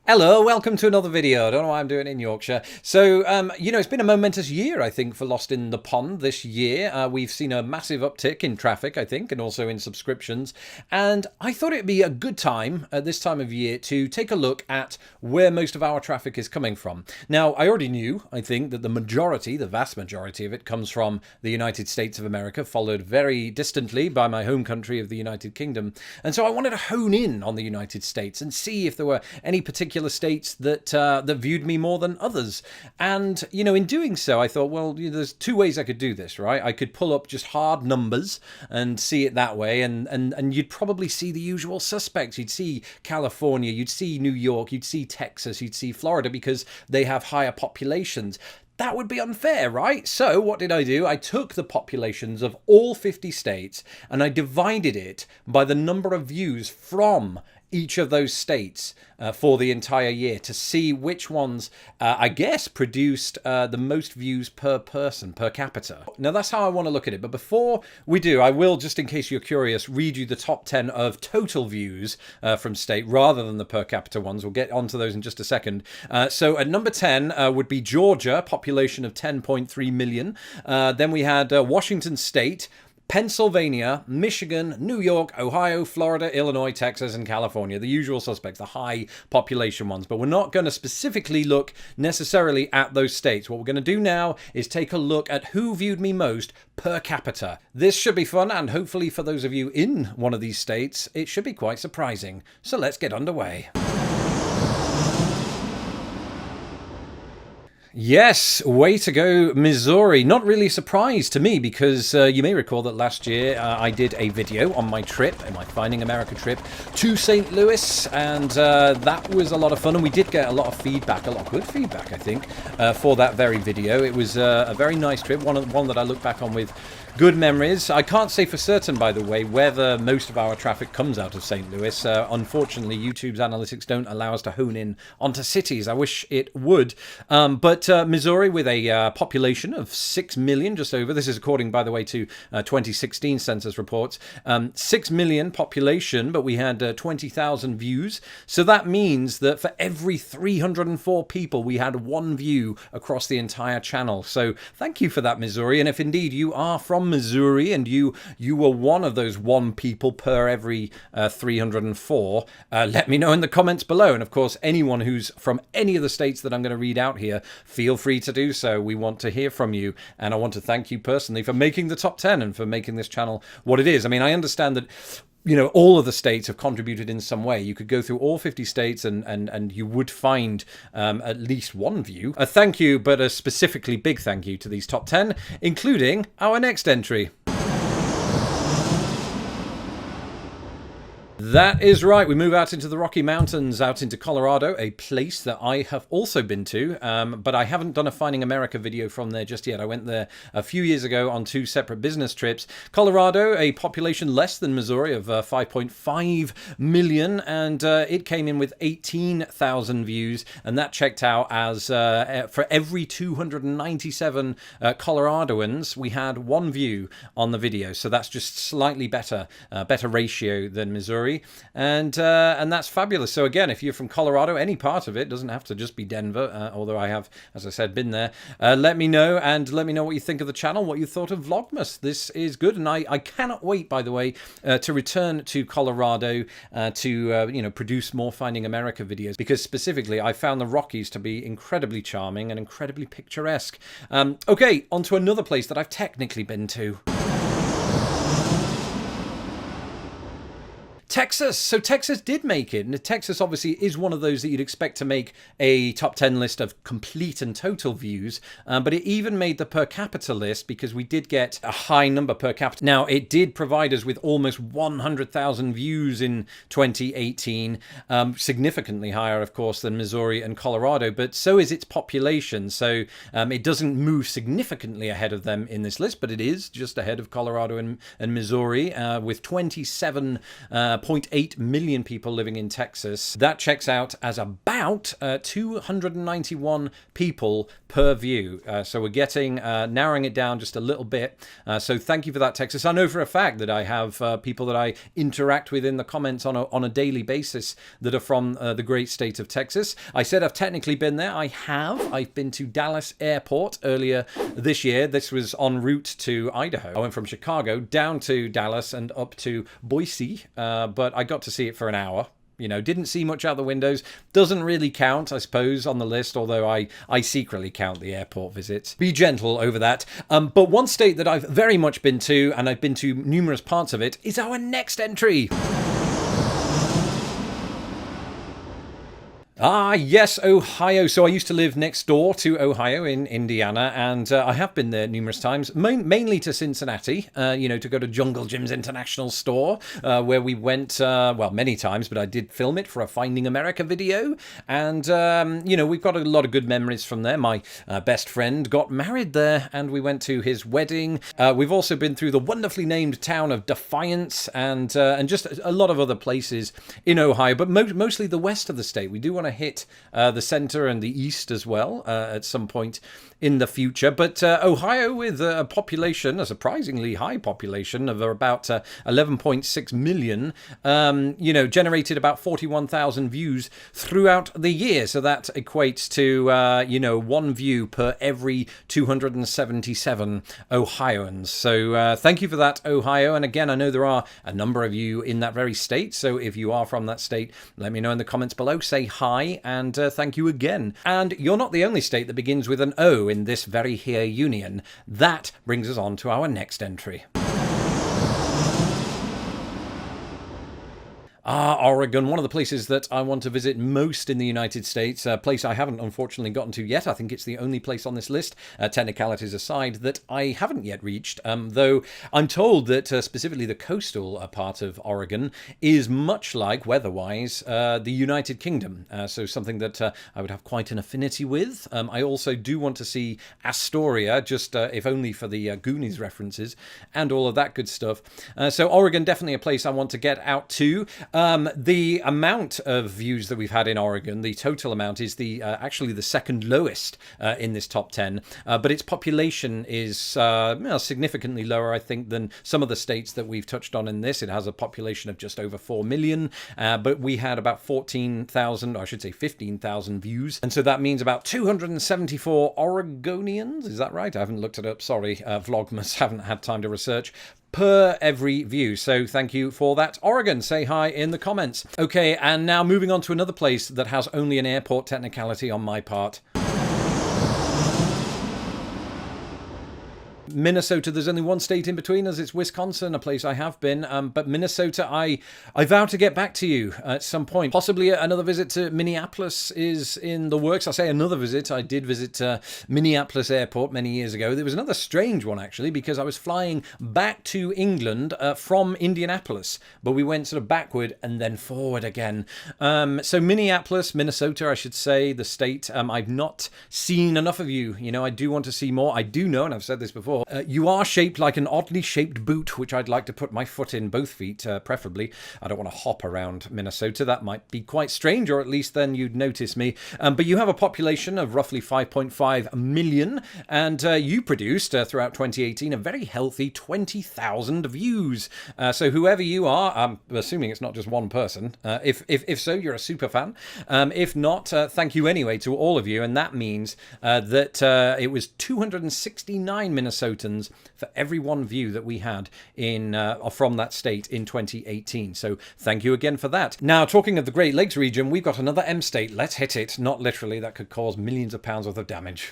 Hello, welcome to another video. I don't know why I'm doing it in Yorkshire. So, it's been a momentous year, I think, for Lost in the Pond this year. We've seen a massive uptick in traffic, I think, and also in subscriptions. And I thought it'd be a good time at this time of year to take a look at where most of our traffic is coming from. Now, I already knew, I think, that the vast majority of it comes from the United States of America, followed very distantly by my home country of the United Kingdom. And so I wanted to hone in on the United States and see if there were any particular states that viewed me more than others. And in doing so, I thought, well, there's two ways I could do this, right? I could pull up just hard numbers and see it that way, and you'd probably see the usual suspects. You'd see California, you'd see New York, you'd see Texas, you'd see Florida, because they have higher populations. That would be unfair, right? So what did I do? I took the populations of all 50 states and I divided it by the number of views from each of those states for the entire year to see which ones, I guess, produced the most views per person, per capita. Now, that's how I want to look at it. But before we do, I will, just in case you're curious, read you the top 10 of total views from state rather than the per capita ones. We'll get onto those in just a second. So at number 10 would be Georgia, population of 10.3 million. Then we had Washington State, Pennsylvania, Michigan, New York, Ohio, Florida, Illinois, Texas, and California. The usual suspects, the high population ones. But we're not going to specifically look necessarily at those states. What we're going to do now is take a look at who viewed me most per capita. This should be fun, and hopefully for those of you in one of these states, it should be quite surprising. So let's get underway. Yes, way to go, Missouri. Not really a surprise to me because you may recall that last year I did a video on my trip, my Finding America trip to St. Louis, and that was a lot of fun, and we did get a lot of feedback, a lot of good feedback, I think, for that very video. It was a very nice trip, one that I look back on with good memories. I can't say for certain, by the way, whether most of our traffic comes out of St. Louis. Unfortunately, YouTube's analytics don't allow us to hone in onto cities. I wish it would. But Missouri, with a population of 6 million, just over. This is according, by the way, to 2016 census reports. 6 million population, but we had 20,000 views. So that means that for every 304 people, we had one view across the entire channel. So thank you for that, Missouri. And if indeed you are from Missouri and you were one of those one people per every 304, let me know in the comments below. And of course, anyone who's from any of the states that I'm going to read out here, feel free to do so. We want to hear from you, and I want to thank you personally for making the top 10 and for making this channel what it is. I mean, I understand that all of the states have contributed in some way. You could go through all 50 states and you would find at least one view. A thank you, but a specifically big thank you to these top 10, including our next entry. That is right. We move out into the Rocky Mountains, out into Colorado, a place that I have also been to, but I haven't done a Finding America video from there just yet. I went there a few years ago on two separate business trips. Colorado, a population less than Missouri of 5.5 million, and it came in with 18,000 views, and that checked out as for every 297 Coloradoans, we had one view on the video. So that's just slightly better ratio than Missouri. And that's fabulous. So again, if you're from Colorado, any part of it, doesn't have to just be Denver, although I have, as I said, been there. Let me know, and let me know what you think of the channel, what you thought of Vlogmas. This is good, and I cannot wait, by the way, to return to Colorado to produce more Finding America videos, because specifically I found the Rockies to be incredibly charming and incredibly picturesque. Okay, on to another place that I've technically been to. Texas. So Texas did make it. And Texas obviously is one of those that you'd expect to make a top 10 list of complete and total views. But it even made the per capita list because we did get a high number per capita. Now, it did provide us with almost 100,000 views in 2018. Significantly higher, of course, than Missouri and Colorado. But so is its population. So it doesn't move significantly ahead of them in this list. But it is just ahead of Colorado and Missouri with 27 0.8 million people living in Texas. That checks out as about 291 people per view. So we're getting, narrowing it down just a little bit. So thank you for that, Texas. I know for a fact that I have people that I interact with in the comments on a daily basis that are from the great state of Texas. I said I've technically been there. I have. I've been to Dallas Airport earlier this year. This was en route to Idaho. I went from Chicago down to Dallas and up to Boise, but I got to see it for an hour. You know, didn't see much out the windows. Doesn't really count, I suppose, on the list, although I secretly count the airport visits. Be gentle over that. But one state that I've very much been to, and I've been to numerous parts of it, is our next entry. Ah, yes, Ohio. So I used to live next door to Ohio in Indiana, and I have been there numerous times, mainly to Cincinnati, to go to Jungle Jim's International Store, where we went, many times, but I did film it for a Finding America video. And, we've got a lot of good memories from there. My best friend got married there, and we went to his wedding. We've also been through the wonderfully named town of Defiance and just a lot of other places in Ohio, but mostly the west of the state. We do want to hit the center and the east as well at some point in the future. But Ohio, with a population, a surprisingly high population of about 11.6 million, generated about 41,000 views throughout the year. So that equates to, one view per every 277 Ohioans. So thank you for that, Ohio. And again, I know there are a number of you in that very state. So if you are from that state, let me know in the comments below. Say hi and thank you again. And you're not the only state that begins with an O in this very here union. That brings us on to our next entry. Oregon, one of the places that I want to visit most in the United States, a place I haven't unfortunately gotten to yet. I think it's the only place on this list, technicalities aside, that I haven't yet reached, though I'm told that specifically the coastal part of Oregon is much like, weather-wise, the United Kingdom, so something that I would have quite an affinity with. I also do want to see Astoria, just if only for the Goonies references and all of that good stuff. So Oregon, definitely a place I want to get out to. The amount of views that we've had in Oregon, the total amount, is actually the second lowest in this top 10, but its population is significantly lower, I think, than some of the states that we've touched on in this. It has a population of just over 4 million, but we had about 14,000, or I should say 15,000 views, and so that means about 274 Oregonians, is that right? I haven't looked it up, sorry, Vlogmas, haven't had time to research, per every view. So thank you for that, Oregon. Say hi in the comments. Okay, and now moving on to another place that has only an airport technicality on my part. Minnesota, there's only one state in between us. It's Wisconsin, a place I have been. But Minnesota, I vow to get back to you at some point. Possibly another visit to Minneapolis is in the works. I say another visit. I did visit Minneapolis Airport many years ago. There was another strange one, actually, because I was flying back to England from Indianapolis. But we went sort of backward and then forward again. So Minneapolis, Minnesota, I should say, the state. I've not seen enough of you. You know, I do want to see more. I do know, and I've said this before, you are shaped like an oddly shaped boot, which I'd like to put my foot in, both feet, preferably. I don't want to hop around Minnesota. That might be quite strange, or at least then you'd notice me. But you have a population of roughly 5.5 million, and you produced, throughout 2018, a very healthy 20,000 views. So whoever you are, I'm assuming it's not just one person. If so, you're a super fan. If not, thank you anyway to all of you, and that means that it was 269 Minnesotans for every one view that we had in from that state in 2018. So thank you again for that. Now, talking of the Great Lakes region, we've got another M state. Let's hit it. Not literally, that could cause millions of pounds worth of damage.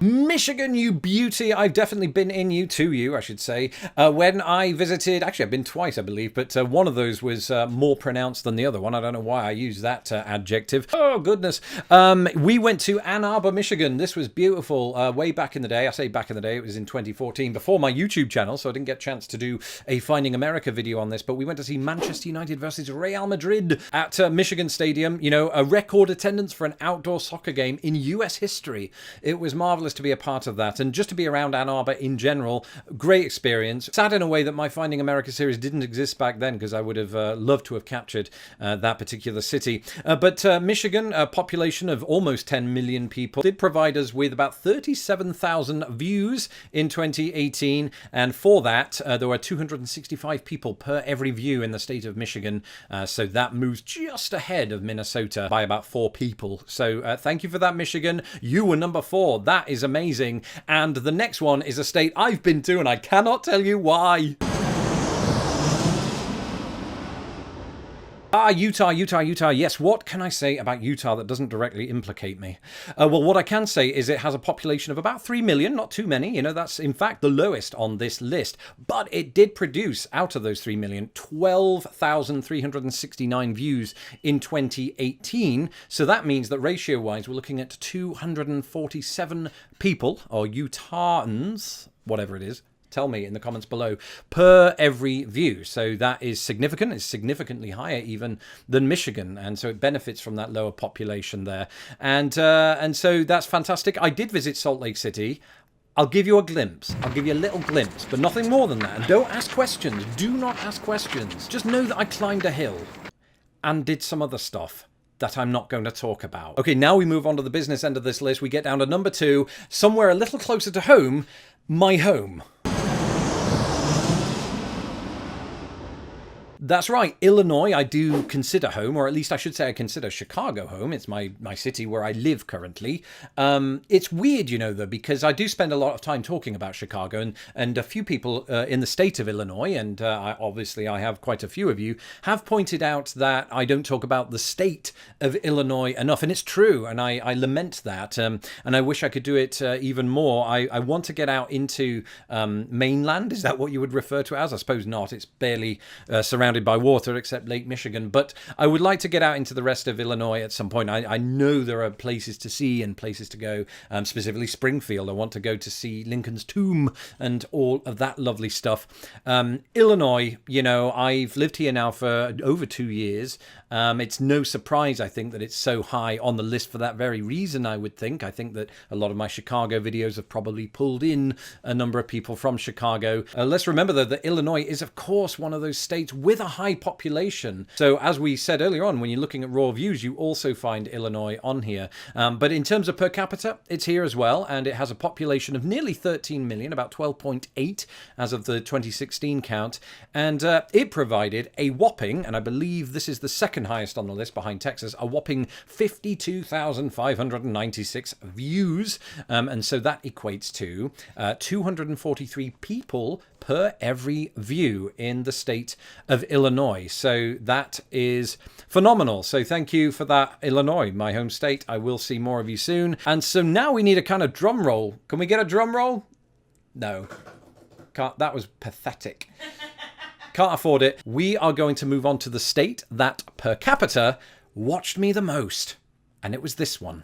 Michigan, you beauty. I've definitely been in you, to you, I should say. When I visited, actually I've been twice, I believe, but one of those was more pronounced than the other one. I don't know why I use that adjective. Oh, goodness. We went to Ann Arbor, Michigan. This was beautiful way back in the day. I say back in the day, it was in 2014, before my YouTube channel, so I didn't get a chance to do a Finding America video on this, but we went to see Manchester United versus Real Madrid at Michigan Stadium. You know, a record attendance for an outdoor soccer game in US history. It was marvelous to be a part of that, and just to be around Ann Arbor in general. Great experience. Sad in a way that my Finding America series didn't exist back then, because I would have loved to have captured that particular city. But Michigan, a population of almost 10 million people, did provide us with about 37,000 views in 2018, and for that there were 265 people per every view in the state of Michigan, so that moves just ahead of Minnesota by about 4 people. So thank you for that, Michigan. You were number 4. That is amazing. And the next one is a state I've been to, and I cannot tell you why. Utah. Yes, what can I say about Utah that doesn't directly implicate me? Well, what I can say is it has a population of about 3 million, not too many. You know, that's in fact the lowest on this list. But it did produce, out of those 3 million, 12,369 views in 2018. So that means that ratio-wise, we're looking at 247 people, or Utahns, whatever it is. Tell me in the comments below, per every view. So that is significant. It's significantly higher even than Michigan, and so it benefits from that lower population there. And so that's fantastic. I did visit Salt Lake City. I'll give you a glimpse. I'll give you a little glimpse, but nothing more than that. And don't ask questions. Do not ask questions. Just know that I climbed a hill and did some other stuff that I'm not going to talk about. Okay, now we move on to the business end of this list. We get down to number 2, somewhere a little closer to home, my home. That's right, Illinois I do consider home, or at least I should say I consider Chicago home. It's my city where I live currently. It's weird, you know, though, because I do spend a lot of time talking about Chicago, and a few people in the state of Illinois, and obviously I have quite a few of you, have pointed out that I don't talk about the state of Illinois enough, and it's true, and I lament that, and I wish I could do it even more. I want to get out into mainland. Is that what you would refer to it as? I suppose not. It's barely surrounded by water except Lake Michigan, but I would like to get out into the rest of Illinois at some point. I know there are places to see and places to go, specifically Springfield. I want to go to see Lincoln's tomb and all of that lovely stuff. Illinois, you know, I've lived here now for over 2 years. It's no surprise, I think, that it's so high on the list for that very reason, I would think. I think that a lot of my Chicago videos have probably pulled in a number of people from Chicago. Let's remember, though, that Illinois is, of course, one of those states with a high population. So, as we said earlier on, when you're looking at raw views, you also find Illinois on here. But in terms of per capita, it's here as well, and it has a population of nearly 13 million, about 12.8 as of the 2016 count. And it provided a whopping, and I believe this is the second highest on the list behind Texas, a whopping 52,596 views, and so that equates to 243 people per every view in the state of Illinois. So that is phenomenal. So thank you for that, Illinois, my home state. I will see more of you soon. And so now we need a kind of drum roll. Can we get a drum roll? No. Can't. That was pathetic. Can't afford it. We are going to move on to the state that per capita watched me the most. And it was this one.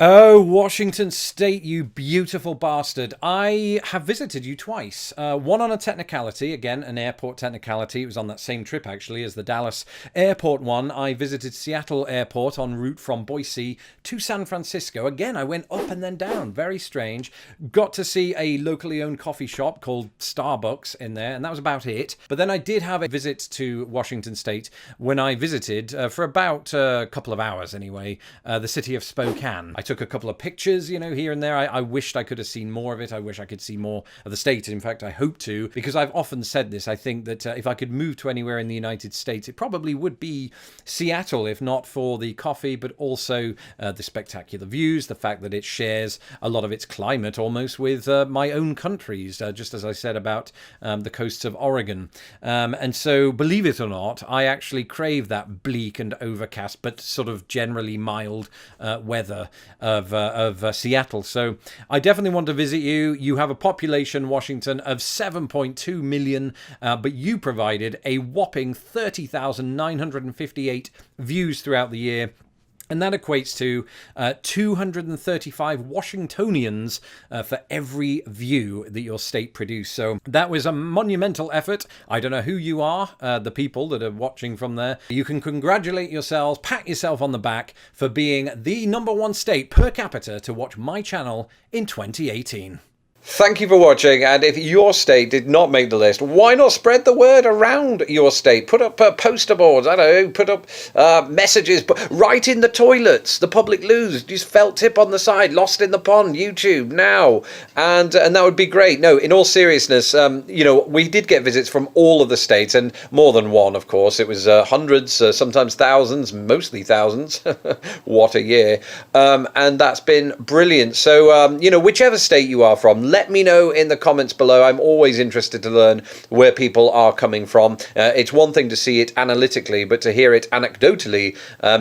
Oh, Washington State, you beautiful bastard. I have visited you twice. One on a technicality, again, an airport technicality. It was on that same trip, actually, as the Dallas airport one. I visited Seattle Airport en route from Boise to San Francisco. Again, I went up and then down. Very strange. Got to see a locally owned coffee shop called Starbucks in there, and that was about it. But then I did have a visit to Washington State when I visited, for about a couple of hours anyway, the city of Spokane. I took a couple of pictures, you know, here and there. I wished I could have seen more of it. I wish I could see more of the state. In fact, I hope to, because I've often said this. I think that if I could move to anywhere in the United States, it probably would be Seattle, if not for the coffee, but also the spectacular views, the fact that it shares a lot of its climate almost with my own countries, just as I said about the coasts of Oregon. And so, believe it or not, I actually crave that bleak and overcast, but sort of generally mild weather of Seattle. So I definitely want to visit you. You have a population, Washington, of 7.2 million, but you provided a whopping 30,958 views throughout the year. And that equates to 235 Washingtonians for every view that your state produced. So that was a monumental effort. I don't know who you are, the people that are watching from there. You can congratulate yourselves, pat yourself on the back for being the #1 state per capita to watch my channel in 2018. Thank you for watching, and if your state did not make the list, why not spread the word around your state? Put up poster boards, I don't know, put up messages, right in the toilets, the public loos, just felt tip on the side, Lost in the Pond, YouTube, now, and that would be great. No, in all seriousness, you know, we did get visits from all of the states, and more than one, of course. It was hundreds, sometimes thousands, mostly thousands. What a year. And that's been brilliant. So, you know, whichever state you are from, let me know in the comments below. I'm always interested to learn where people are coming from. It's one thing to see it analytically, but to hear it anecdotally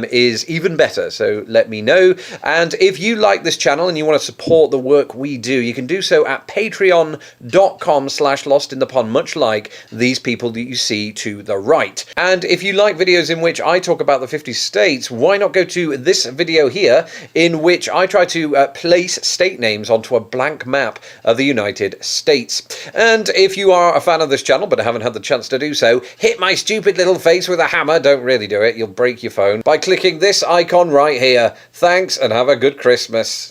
is even better. So let me know. And if you like this channel and you want to support the work we do, you can do so at patreon.com/lostinthepond, much like these people that you see to the right. And if you like videos in which I talk about the 50 states, why not go to this video here, in which I try to place state names onto a blank map of the United States. And if you are a fan of this channel but haven't had the chance to do so, hit my stupid little face with a hammer. Don't really do it, you'll break your phone, by clicking this icon right here. Thanks, and have a good Christmas.